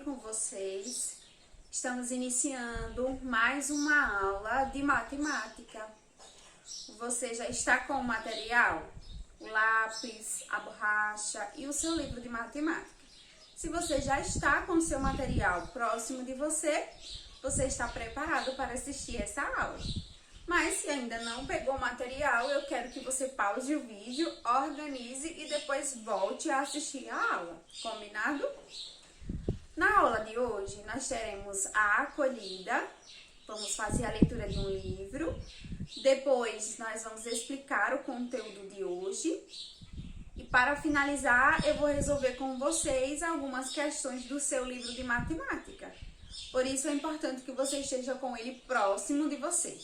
com vocês? Estamos iniciando mais uma aula de matemática. Você já está com o material? O lápis, a borracha e o seu livro de matemática. Se você já está com o seu material próximo de você, você está preparado para assistir essa aula. Mas se ainda não pegou o material, eu quero que você pause o vídeo, organize e depois volte a assistir a aula. Combinado? Na aula de hoje, nós teremos a acolhida, vamos fazer a leitura de um livro, depois nós vamos explicar o conteúdo de hoje e para finalizar, eu vou resolver com vocês algumas questões do seu livro de matemática. Por isso é importante que você esteja com ele próximo de você.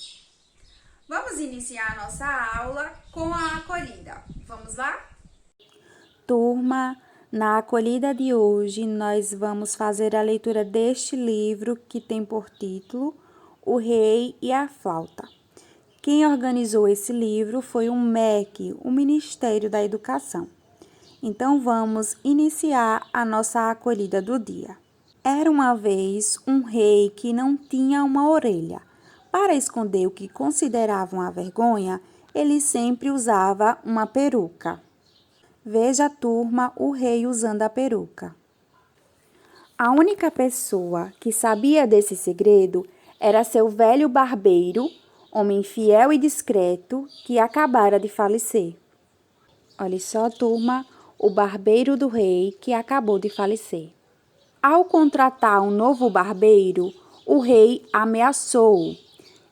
Vamos iniciar a nossa aula com a acolhida. Vamos lá? Turma, na acolhida de hoje, nós vamos fazer a leitura deste livro que tem por título O Rei e a Flauta. Quem organizou esse livro foi o MEC, o Ministério da Educação. Então, vamos iniciar a nossa acolhida do dia. Era uma vez um rei que não tinha uma orelha. Para esconder o que consideravam a vergonha, ele sempre usava uma peruca. Veja, turma, o rei usando a peruca. A única pessoa que sabia desse segredo era seu velho barbeiro, homem fiel e discreto, que acabara de falecer. Olha só, turma, o barbeiro do rei que acabou de falecer. Ao contratar um novo barbeiro, o rei ameaçou-o.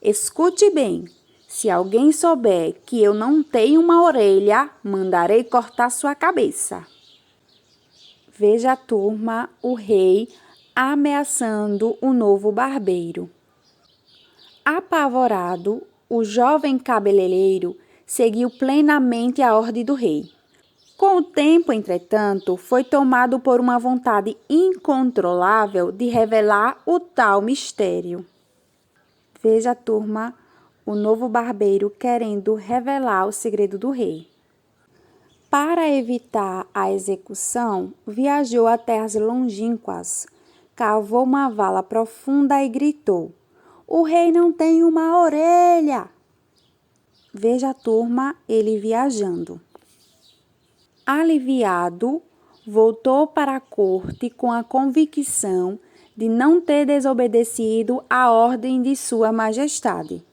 Escute bem, se alguém souber que eu não tenho uma orelha, mandarei cortar sua cabeça. Veja, turma, o rei ameaçando o novo barbeiro. Apavorado, o jovem cabeleireiro seguiu plenamente a ordem do rei. Com o tempo, entretanto, foi tomado por uma vontade incontrolável de revelar o tal mistério. Veja, turma, o novo barbeiro querendo revelar o segredo do rei. Para evitar a execução, viajou a terras longínquas, cavou uma vala profunda e gritou: "O rei não tem uma orelha!" Veja, turma, ele viajando. Aliviado, voltou para a corte com a convicção de não ter desobedecido a ordem de Sua Majestade.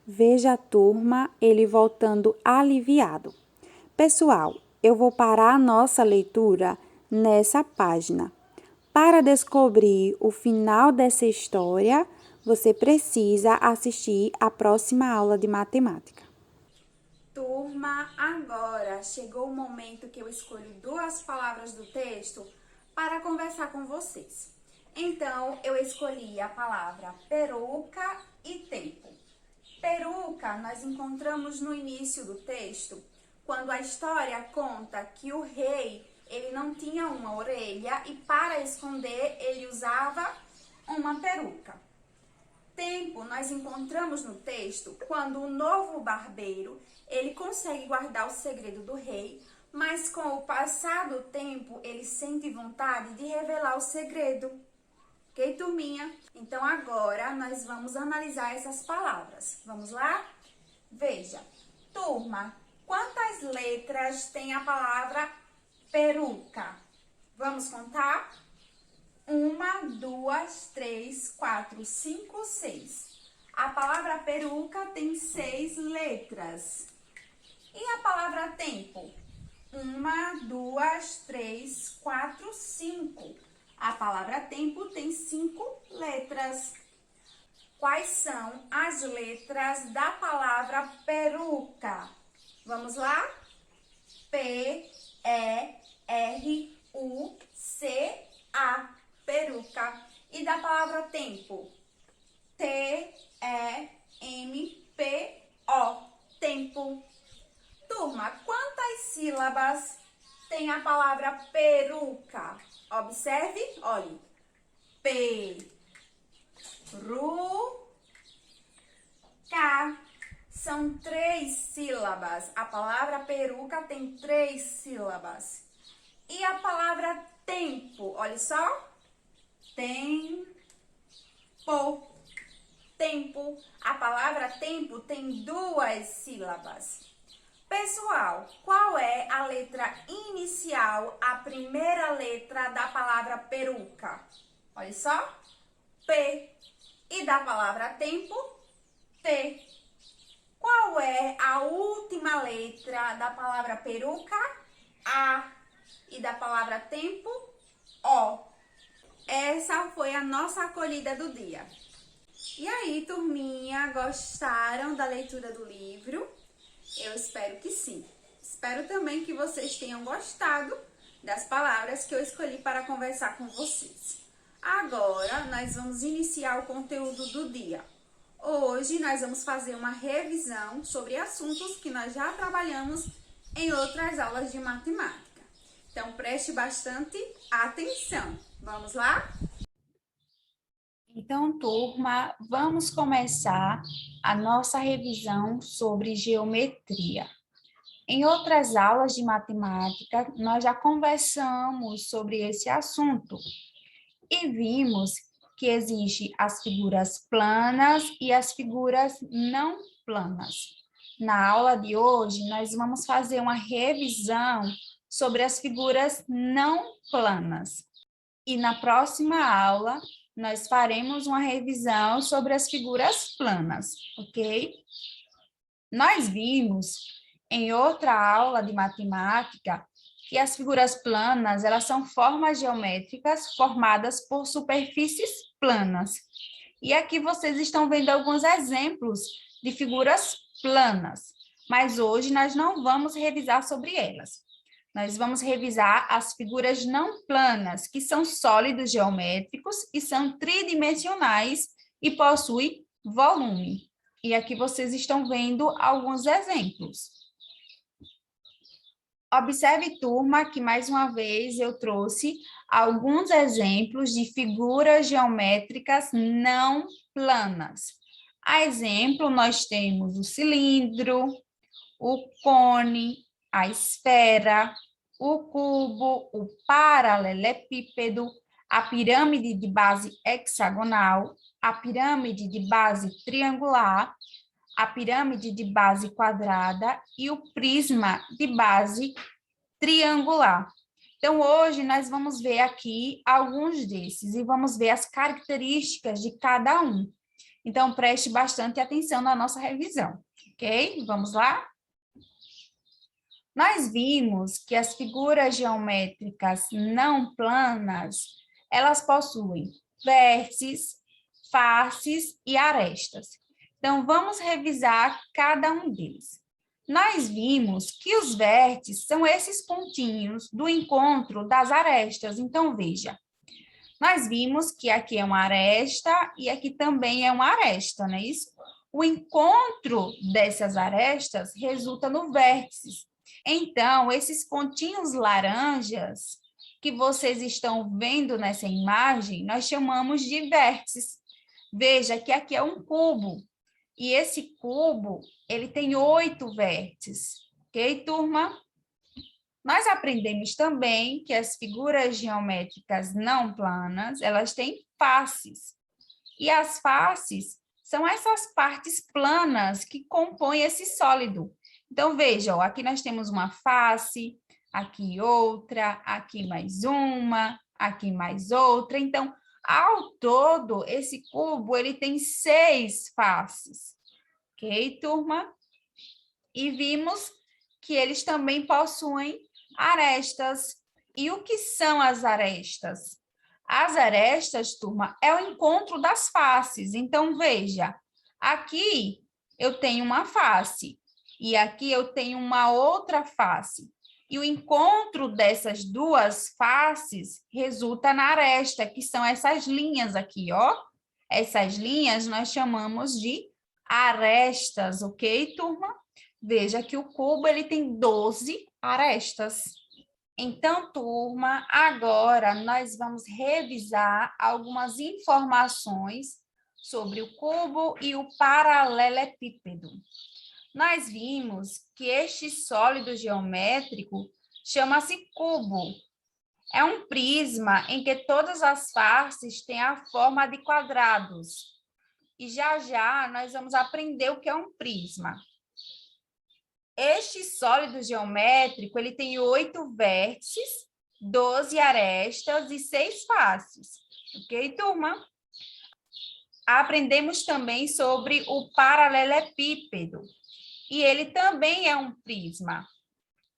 Veja, turma, ele voltando aliviado. Pessoal, eu vou parar a nossa leitura nessa página. Para descobrir o final dessa história, você precisa assistir a próxima aula de matemática. Turma, agora chegou o momento que eu escolho duas palavras do texto para conversar com vocês. Então, eu escolhi a palavra peruca e tempo. Peruca nós encontramos no início do texto, quando a história conta que o rei ele não tinha uma orelha e para esconder ele usava uma peruca. Tempo nós encontramos no texto quando o novo barbeiro ele consegue guardar o segredo do rei, mas com o passar do tempo ele sente vontade de revelar o segredo. Ok, turminha? Então agora nós vamos analisar essas palavras. Vamos lá? Veja, turma, quantas letras tem a palavra peruca? Vamos contar? 1, 2, 3, 4, 5, 6. A palavra peruca tem 6 letras. E a palavra tempo? 1, 2, 3, 4, 5. A palavra tempo tem 5 letras. Quais são as letras da palavra peruca? Vamos lá? P, E, R, U, C, A. Peruca. E da palavra tempo? T-E-M-P-O. Tempo. Turma, quantas sílabas tem a palavra peruca? Observe, olhe. Peruca. São 3 sílabas. A palavra peruca tem 3 sílabas. E a palavra tempo, olha só. Tempo. Tempo. A palavra tempo tem duas sílabas. Pessoal, qual é a letra inicial, a primeira letra da palavra peruca? Olha só. P. E da palavra tempo? T. Qual é a última letra da palavra peruca? A. E da palavra tempo? O. Essa foi a nossa acolhida do dia. E aí, turminha, gostaram da leitura do livro? Eu espero que sim. Espero também que vocês tenham gostado das palavras que eu escolhi para conversar com vocês. Agora, nós vamos iniciar o conteúdo do dia. Hoje, nós vamos fazer uma revisão sobre assuntos que nós já trabalhamos em outras aulas de matemática. Então, preste bastante atenção. Vamos lá? Então, turma, vamos começar a nossa revisão sobre geometria. Em outras aulas de matemática, nós já conversamos sobre esse assunto e vimos que existem as figuras planas e as figuras não planas. Na aula de hoje, nós vamos fazer uma revisão sobre as figuras não planas. E na próxima aula, nós faremos uma revisão sobre as figuras planas, ok? Nós vimos em outra aula de matemática que as figuras planas, elas são formas geométricas formadas por superfícies planas. E aqui vocês estão vendo alguns exemplos de figuras planas, mas hoje nós não vamos revisar sobre elas. Nós vamos revisar as figuras não planas, que são sólidos geométricos e são tridimensionais e possuem volume. E aqui vocês estão vendo alguns exemplos. Observe, turma, que mais uma vez eu trouxe alguns exemplos de figuras geométricas não planas. A exemplo, nós temos o cilindro, o cone, a esfera, o cubo, o paralelepípedo, a pirâmide de base hexagonal, a pirâmide de base triangular, a pirâmide de base quadrada e o prisma de base triangular. Então, hoje nós vamos ver aqui alguns desses e vamos ver as características de cada um. Então, preste bastante atenção na nossa revisão, ok? Vamos lá? Nós vimos que as figuras geométricas não planas, elas possuem vértices, faces e arestas. Então, vamos revisar cada um deles. Nós vimos que os vértices são esses pontinhos do encontro das arestas. Então, veja, nós vimos que aqui é uma aresta e aqui também é uma aresta, não é isso? O encontro dessas arestas resulta no vértice. Então, esses pontinhos laranjas que vocês estão vendo nessa imagem, nós chamamos de vértices. Veja que aqui é um cubo. E esse cubo, ele tem 8 vértices. Ok, turma? Nós aprendemos também que as figuras geométricas não planas, elas têm faces. E as faces são essas partes planas que compõem esse sólido. Então, veja, ó, aqui nós temos uma face, aqui outra, aqui mais uma, aqui mais outra. Então, ao todo, esse cubo ele tem 6 faces. Ok, turma? E vimos que eles também possuem arestas. E o que são as arestas? As arestas, turma, é o encontro das faces. Então, veja, aqui eu tenho uma face e aqui eu tenho uma outra face. E o encontro dessas duas faces resulta na aresta, que são essas linhas aqui, ó. Essas linhas nós chamamos de arestas, ok, turma? Veja que o cubo ele tem 12 arestas. Então, turma, agora nós vamos revisar algumas informações sobre o cubo e o paralelepípedo. Nós vimos que este sólido geométrico chama-se cubo. É um prisma em que todas as faces têm a forma de quadrados. E já já nós vamos aprender o que é um prisma. Este sólido geométrico, ele tem 8 vértices, 12 arestas e 6 faces. Ok, turma? Aprendemos também sobre o paralelepípedo. E ele também é um prisma.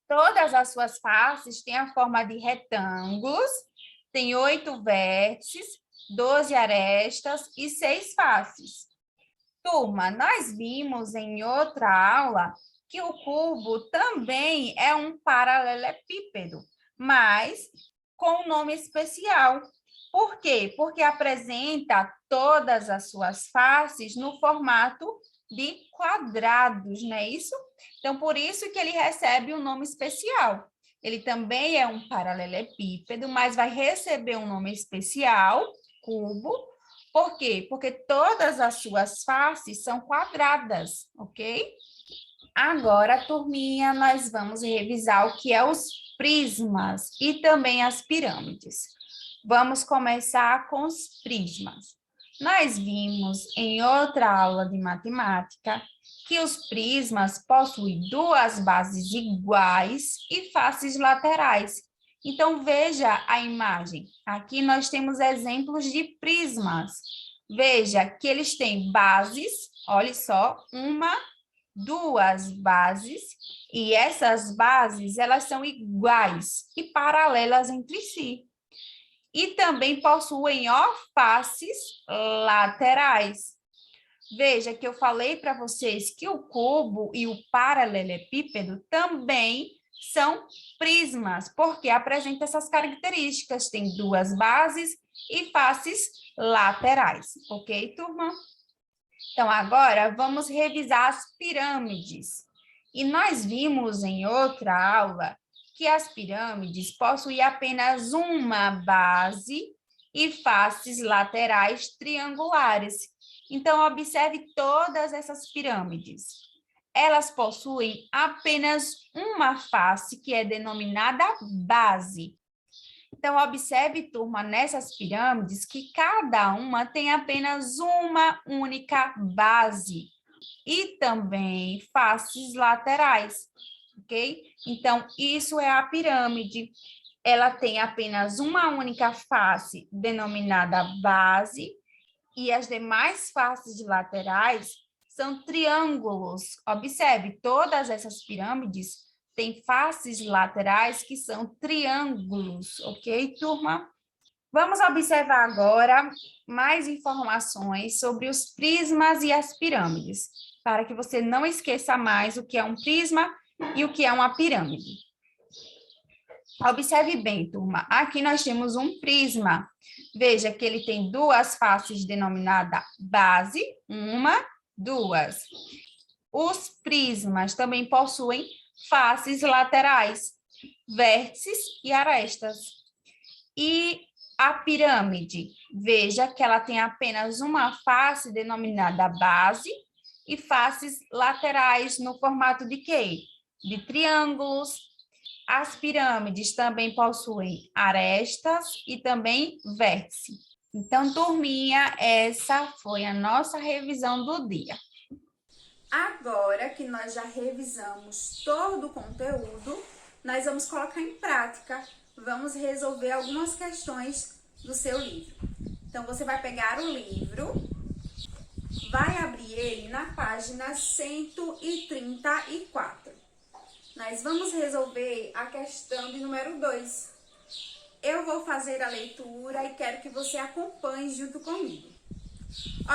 Todas as suas faces têm a forma de retângulos, tem 8 vértices, 12 arestas e 6 faces. Turma, nós vimos em outra aula que o cubo também é um paralelepípedo, mas com um nome especial. Por quê? Porque apresenta todas as suas faces no formato de quadrados, não é isso? Então, por isso que ele recebe um nome especial. Ele também é um paralelepípedo, mas vai receber um nome especial, cubo. Por quê? Porque todas as suas faces são quadradas, ok? Agora, turminha, nós vamos revisar o que é os prismas e também as pirâmides. Vamos começar com os prismas. Nós vimos em outra aula de matemática que os prismas possuem 2 bases iguais e faces laterais. Então, veja a imagem. Aqui nós temos exemplos de prismas. Veja que eles têm bases, olha só, 1, 2 bases, e essas bases, elas são iguais e paralelas entre si. E também possuem, ó, faces laterais. Veja que eu falei para vocês que o cubo e o paralelepípedo também são prismas, porque apresentam essas características, tem 2 bases e faces laterais, ok, turma? Então, agora vamos revisar as pirâmides. E nós vimos em outra aula que as pirâmides possuem apenas uma base e faces laterais triangulares. Então, observe todas essas pirâmides. Elas possuem apenas uma face, que é denominada base. Então, observe, turma, nessas pirâmides, que cada uma tem apenas uma única base e também faces laterais, ok? Então, isso é a pirâmide. Ela tem apenas uma única face, denominada base, e as demais faces laterais são triângulos. Observe, todas essas pirâmides têm faces laterais que são triângulos, ok, turma? Vamos observar agora mais informações sobre os prismas e as pirâmides, para que você não esqueça mais o que é um prisma e o que é uma pirâmide. Observe bem, turma, aqui nós temos um prisma. Veja que ele tem 2 faces denominadas base, 1, 2. Os prismas também possuem faces laterais, vértices e arestas. E a pirâmide, veja que ela tem apenas uma face denominada base e faces laterais no formato de quê? De triângulos. As pirâmides também possuem arestas e também vértice. Então, turminha, essa foi a nossa revisão do dia. Agora que nós já revisamos todo o conteúdo, nós vamos colocar em prática. Vamos resolver algumas questões do seu livro. Então, você vai pegar o livro, vai abrir ele na página 134. Nós vamos resolver a questão de número 2. Eu vou fazer a leitura e quero que você acompanhe junto comigo.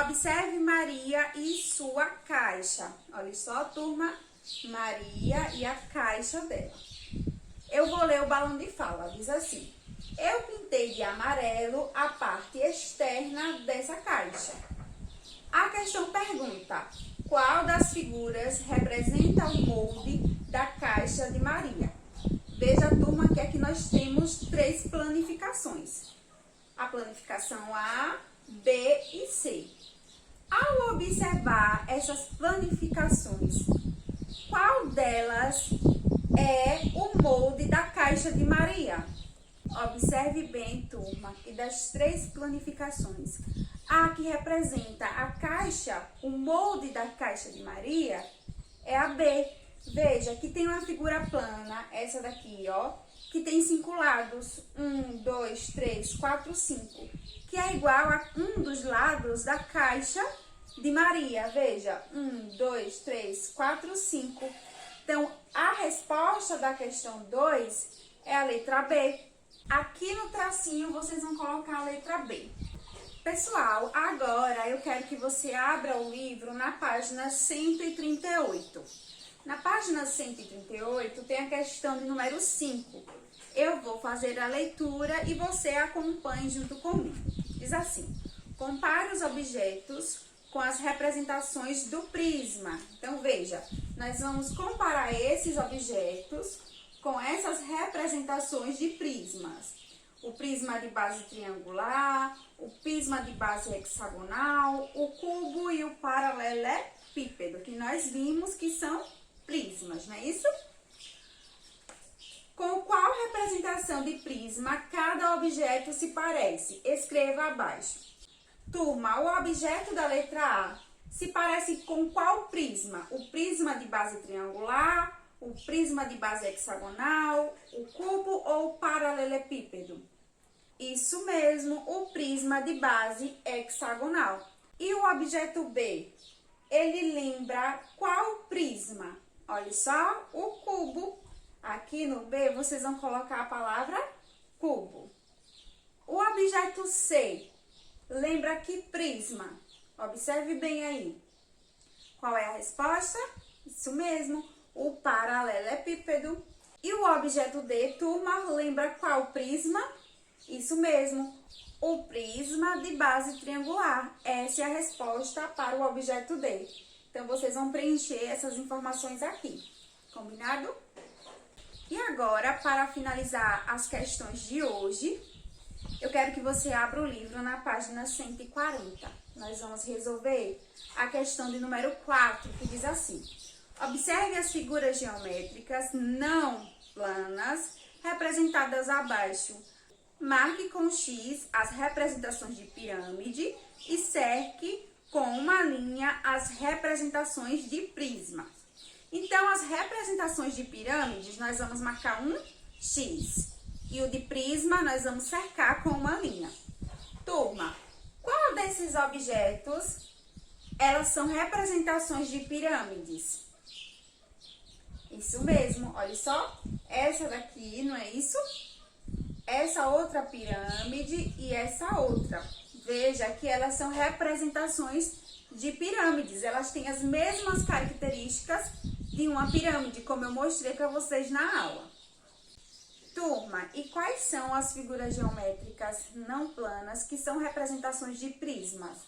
Observe Maria e sua caixa. Olha só, turma, Maria e a caixa dela. Eu vou ler o balão de fala, diz assim: eu pintei de amarelo a parte externa dessa caixa. A questão pergunta: qual das figuras representa o molde da caixa de Maria? Veja, turma, que aqui nós temos 3 planificações. A planificação A, B e C. Ao observar essas planificações, qual delas é o molde da caixa de Maria? Observe bem, turma, que das 3 planificações, a que representa a caixa, o molde da caixa de Maria, é a B. Veja que tem uma figura plana, essa daqui, ó, que tem 5 lados, 1, 2, 3, 4, 5, que é igual a um dos lados da caixa de Maria. Veja, 1, 2, 3, 4, 5. Então, a resposta da questão 2 é a letra B. Aqui no tracinho, vocês vão colocar a letra B. Pessoal, agora eu quero que você abra o livro na página 138. Na página 138 tem a questão de número 5. Eu vou fazer a leitura e você acompanhe junto comigo. Diz assim: compare os objetos com as representações do prisma. Então, veja, nós vamos comparar esses objetos com essas representações de prismas. O prisma de base triangular, o prisma de base hexagonal, o cubo e o paralelepípedo, que nós vimos que são prismas, não é isso? Com qual representação de prisma cada objeto se parece? Escreva abaixo. Turma, o objeto da letra A se parece com qual prisma? O prisma de base triangular, o prisma de base hexagonal, o cubo ou o paralelepípedo? Isso mesmo, o prisma de base hexagonal. E o objeto B? Ele lembra qual prisma? Olha só, o cubo. Aqui no B, vocês vão colocar a palavra cubo. O objeto C lembra que prisma? Observe bem aí. Qual é a resposta? Isso mesmo, o paralelepípedo. E o objeto D, turma, lembra qual prisma? Isso mesmo, o prisma de base triangular. Essa é a resposta para o objeto D. Então, vocês vão preencher essas informações aqui. Combinado? E agora, para finalizar as questões de hoje, eu quero que você abra o livro na página 140. Nós vamos resolver a questão de número 4, que diz assim: observe as figuras geométricas não planas representadas abaixo. Marque com X as representações de pirâmide e cerque com uma linha as representações de prisma. Então, as representações de pirâmides, nós vamos marcar um X. E o de prisma, nós vamos cercar com uma linha. Turma, qual desses objetos, elas são representações de pirâmides? Isso mesmo, olha só. Essa daqui, não é isso? Essa outra pirâmide e essa outra. Veja que elas são representações de pirâmides. Elas têm as mesmas características de uma pirâmide, como eu mostrei para vocês na aula. Turma, e quais são as figuras geométricas não planas que são representações de prismas?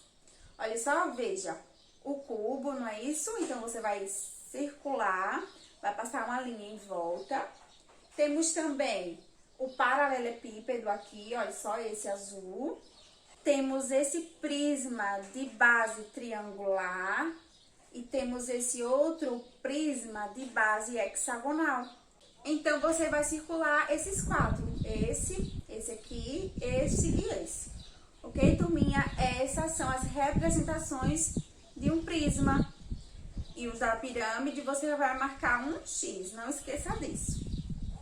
Olha só, veja, o cubo, não é isso? Então, você vai circular, vai passar uma linha em volta. Temos também o paralelepípedo aqui, olha só, esse azul. Temos esse prisma de base triangular e temos esse outro prisma de base hexagonal. Então, você vai circular esses 4. Esse aqui, esse e esse. Ok, turminha? Essas são as representações de um prisma. E os da pirâmide, você vai marcar um X. Não esqueça disso.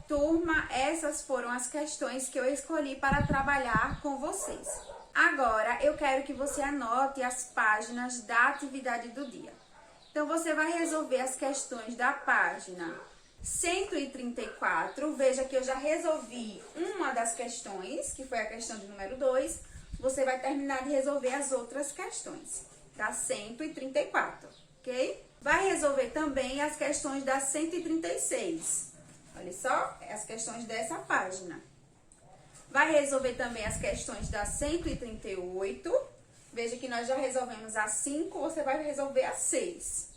Turma, essas foram as questões que eu escolhi para trabalhar com vocês. Agora, eu quero que você anote as páginas da atividade do dia. Então, você vai resolver as questões da página 134. Veja que eu já resolvi uma das questões, que foi a questão de número 2. Você vai terminar de resolver as outras questões da 134, ok? Vai resolver também as questões da 136. Olha só, as questões dessa página. Vai resolver também as questões da 138. Veja que nós já resolvemos a 5, você vai resolver a 6.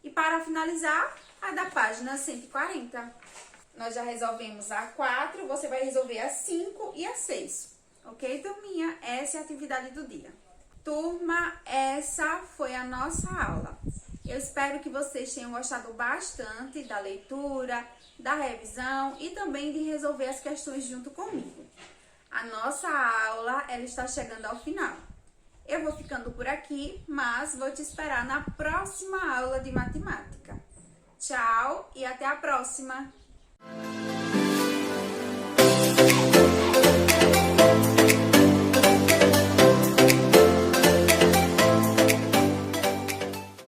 E para finalizar, a da página 140. Nós já resolvemos a 4, você vai resolver a 5 e a 6. Ok, turminha? Essa é a atividade do dia. Turma, essa foi a nossa aula. Eu espero que vocês tenham gostado bastante da leitura, da revisão e também de resolver as questões junto comigo. A nossa aula, ela está chegando ao final. Eu vou ficando por aqui, mas vou te esperar na próxima aula de matemática. Tchau e até a próxima!